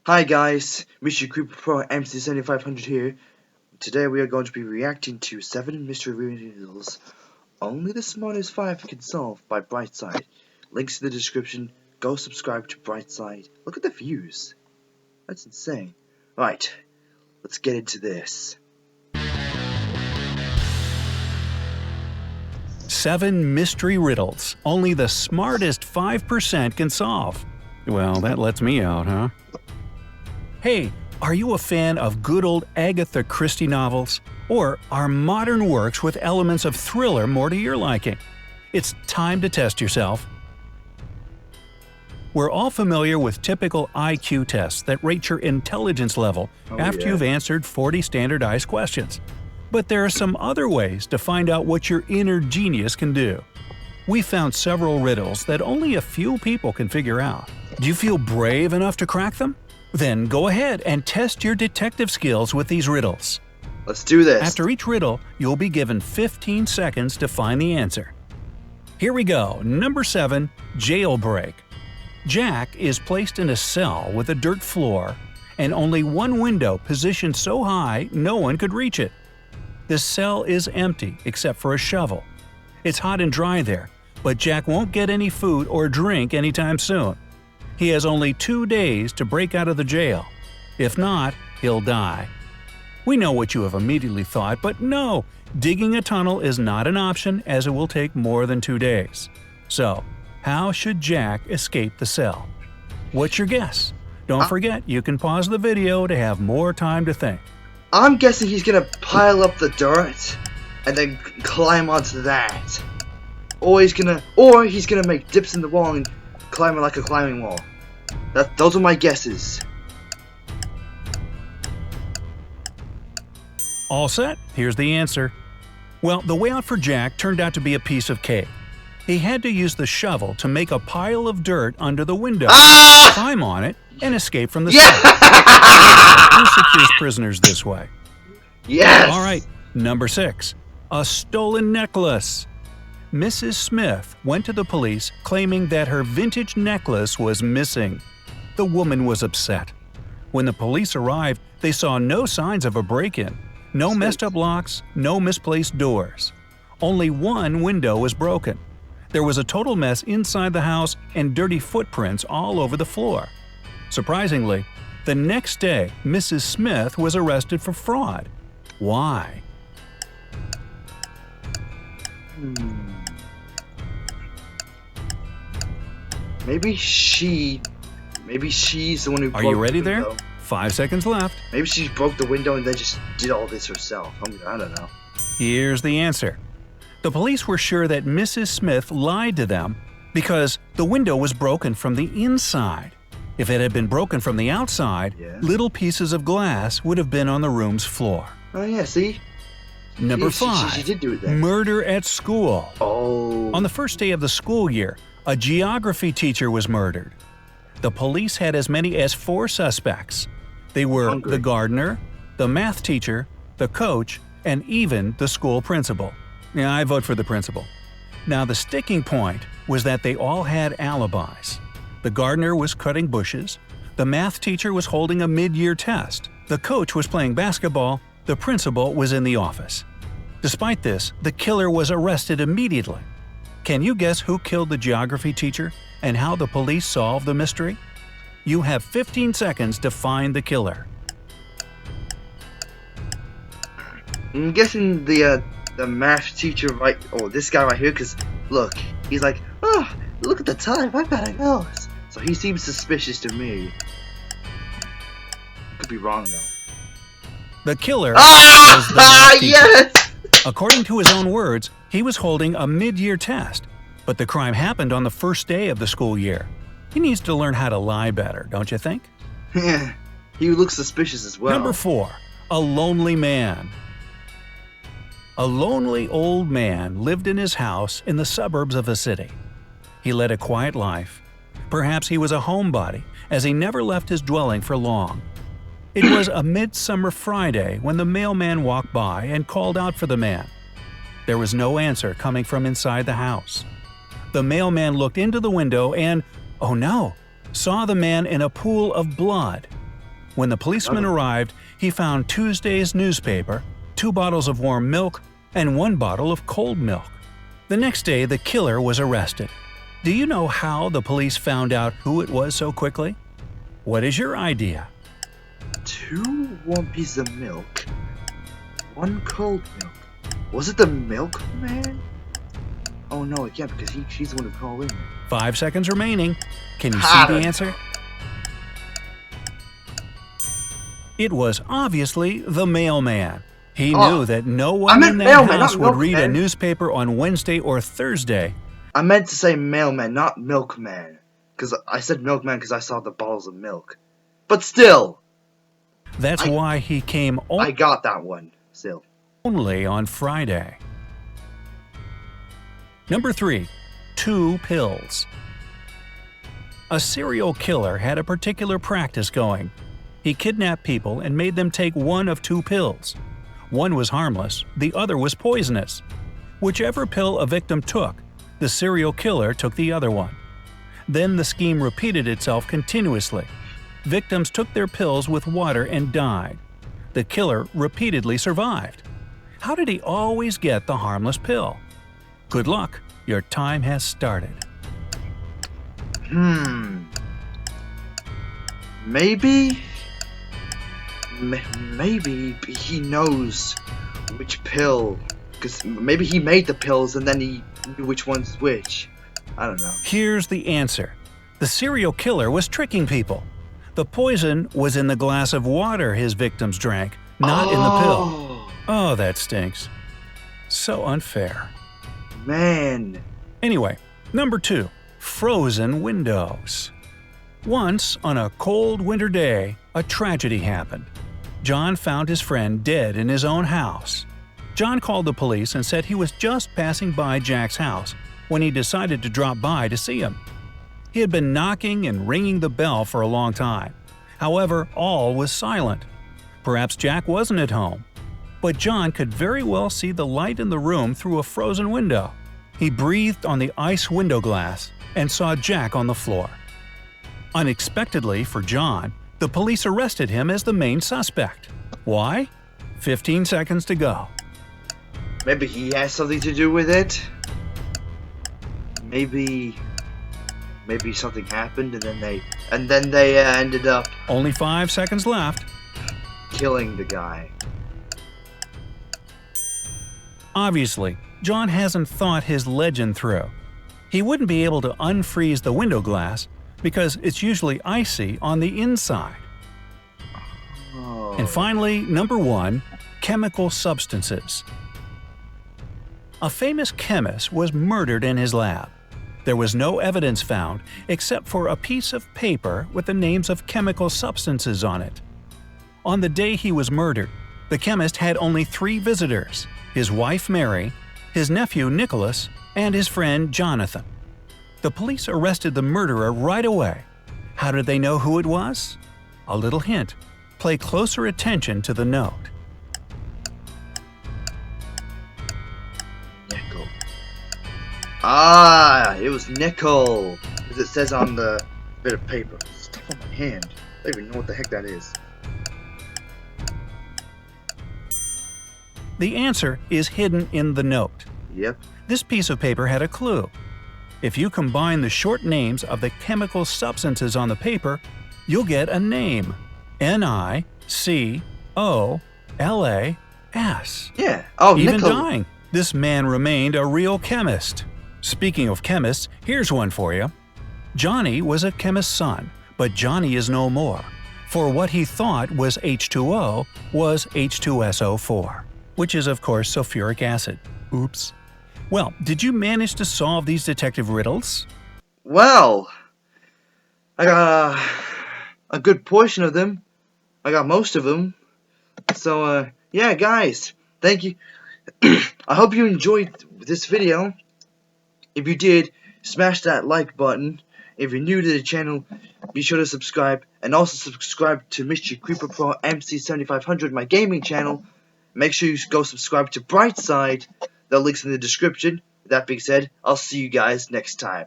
Hi guys, Mr. Creeper Pro MC7500 here. Today we are going to be reacting to 7 mystery riddles only the smartest 5 can solve by Brightside. Links in the description. Go subscribe to Brightside. Look at the views. That's insane. Right, let's get into this. 7 mystery riddles only the smartest 5% can solve. Well, that lets me out, huh? Hey, are you a fan of good old Agatha Christie novels? Or are modern works with elements of thriller more to your liking? It's time to test yourself. We're all familiar with typical IQ tests that rate your intelligence level after you've answered 40 standardized questions. But there are some other ways to find out what your inner genius can do. We found several riddles that only a few people can figure out. Do you feel brave enough to crack them? Then go ahead and test your detective skills with these riddles. Let's do this. After each riddle, you'll be given 15 seconds to find the answer. Here we go. Number 7. Jailbreak. Jack is placed in a cell with a dirt floor and only one window positioned so high no one could reach it. The cell is empty except for a shovel. It's hot and dry there, but Jack won't get any food or drink anytime soon. He has only 2 days to break out of the jail. If not, he'll die. We know what you have immediately thought, but no, digging a tunnel is not an option as it will take more than 2 days. So, how should Jack escape the cell? What's your guess? Don't forget, you can pause the video to have more time to think. I'm guessing he's gonna pile up the dirt and then climb onto that. Or he's gonna make dips in the wall and climb it like a climbing wall. Those are my guesses. All set? Here's the answer. Well, the way out for Jack turned out to be a piece of cake. He had to use the shovel to make a pile of dirt under the window, climb on it, and escape from the cell. Who secures prisoners this way? Yes! Alright, number 6. A stolen necklace. Mrs. Smith went to the police claiming that her vintage necklace was missing. The woman was upset. When the police arrived, they saw no signs of a break-in, no messed-up locks, no misplaced doors. Only one window was broken. There was a total mess inside the house and dirty footprints all over the floor. Surprisingly, the next day, Mrs. Smith was arrested for fraud. Why? Maybe she's the one who broke the window. Are you ready there? 5 seconds left. Maybe she broke the window and then just did all this herself. I don't know. Here's the answer. The police were sure that Mrs. Smith lied to them because the window was broken from the inside. If it had been broken from the outside, little pieces of glass would have been on the room's floor. Oh yeah, see? Number 5. She did do it then. Murder at school. Oh. On the first day of the school year, a geography teacher was murdered. The police had as many as 4 suspects. They were the gardener, the math teacher, the coach, and even the school principal. Yeah, I vote for the principal. Now the sticking point was that they all had alibis. The gardener was cutting bushes, the math teacher was holding a mid-year test, the coach was playing basketball, the principal was in the office. Despite this, the killer was arrested immediately. Can you guess who killed the geography teacher and how the police solved the mystery? You have 15 seconds to find the killer. I'm guessing the math teacher, right? Oh, this guy right here, because look, he's like, oh, look at the time, I've got a nose. So he seems suspicious to me. Could be wrong though. The killer was the math teacher. Yes! According to his own words, he was holding a mid-year test, but the crime happened on the first day of the school year. He needs to learn how to lie better, don't you think? Yeah, he looks suspicious as well. Number 4. A lonely man. A lonely old man lived in his house in the suburbs of a city. He led a quiet life. Perhaps he was a homebody, as he never left his dwelling for long. It was a midsummer Friday when the mailman walked by and called out for the man. There was no answer coming from inside the house. The mailman looked into the window and, oh no, saw the man in a pool of blood. When the policeman arrived, he found Tuesday's newspaper, 2 bottles of warm milk, and 1 bottle of cold milk. The next day, the killer was arrested. Do you know how the police found out who it was so quickly? What is your idea? 2 warm pieces of milk, 1 cold milk. Was it the milkman? Oh no, it can't because she's the one who called in. 5 seconds remaining. Can you see the answer? It was obviously the mailman. He knew that no one in that house would read a newspaper on Wednesday or Thursday. I meant to say mailman, not milkman. Because I said milkman because I saw the bottles of milk. But still! That's why he came I got that one, still. Only on Friday. Number 3. 2 pills. A serial killer had a particular practice going. He kidnapped people and made them take one of 2 pills. One was harmless, the other was poisonous. Whichever pill a victim took, the serial killer took the other one. Then the scheme repeated itself continuously. Victims took their pills with water and died. The killer repeatedly survived. How did he always get the harmless pill? Good luck, your time has started. Maybe he knows which pill, because maybe he made the pills and then he knew which one's which. I don't know. Here's the answer. The serial killer was tricking people. The poison was in the glass of water his victims drank, not in the pill. Oh, that stinks. So unfair. Man. Anyway, number 2. Frozen windows. Once, on a cold winter day, a tragedy happened. John found his friend dead in his own house. John called the police and said he was just passing by Jack's house when he decided to drop by to see him. He had been knocking and ringing the bell for a long time. However, all was silent. Perhaps Jack wasn't at home. But John could very well see the light in the room through a frozen window. He breathed on the ice window glass and saw Jack on the floor. Unexpectedly for John, the police arrested him as the main suspect. Why? 15 seconds to go. Maybe he has something to do with it. Maybe something happened and then they ended up Only 5 seconds left. killing the guy. Obviously, John hasn't thought his legend through. He wouldn't be able to unfreeze the window glass because it's usually icy on the inside. And finally, number 1, chemical substances. A famous chemist was murdered in his lab. There was no evidence found except for a piece of paper with the names of chemical substances on it. On the day he was murdered, the chemist had only 3 visitors: his wife Mary, his nephew Nicholas, and his friend Jonathan. The police arrested the murderer right away. How did they know who it was? A little hint. Pay closer attention to the note. Nickel. Ah, it was nickel, as it says on the bit of paper. It's tough on my hand. I don't even know what the heck that is. The answer is hidden in the note. Yep. This piece of paper had a clue. If you combine the short names of the chemical substances on the paper, you'll get a name. Nicolas. Yeah. Oh, Even nickel. dying, this man remained a real chemist. Speaking of chemists, here's one for you. Johnny was a chemist's son, but Johnny is no more. For what he thought was H2O was H2SO4, which is of course sulfuric acid. Oops. Well, did you manage to solve these detective riddles? Well, I got a good portion of them. I got most of them. So, yeah, guys, thank you. I hope you enjoyed this video. If you did, smash that like button. If you're new to the channel, be sure to subscribe. And also subscribe to Mr. Creeper Pro MC7500, my gaming channel. Make sure you go subscribe to Brightside. The link's in the description. With that being said, I'll see you guys next time.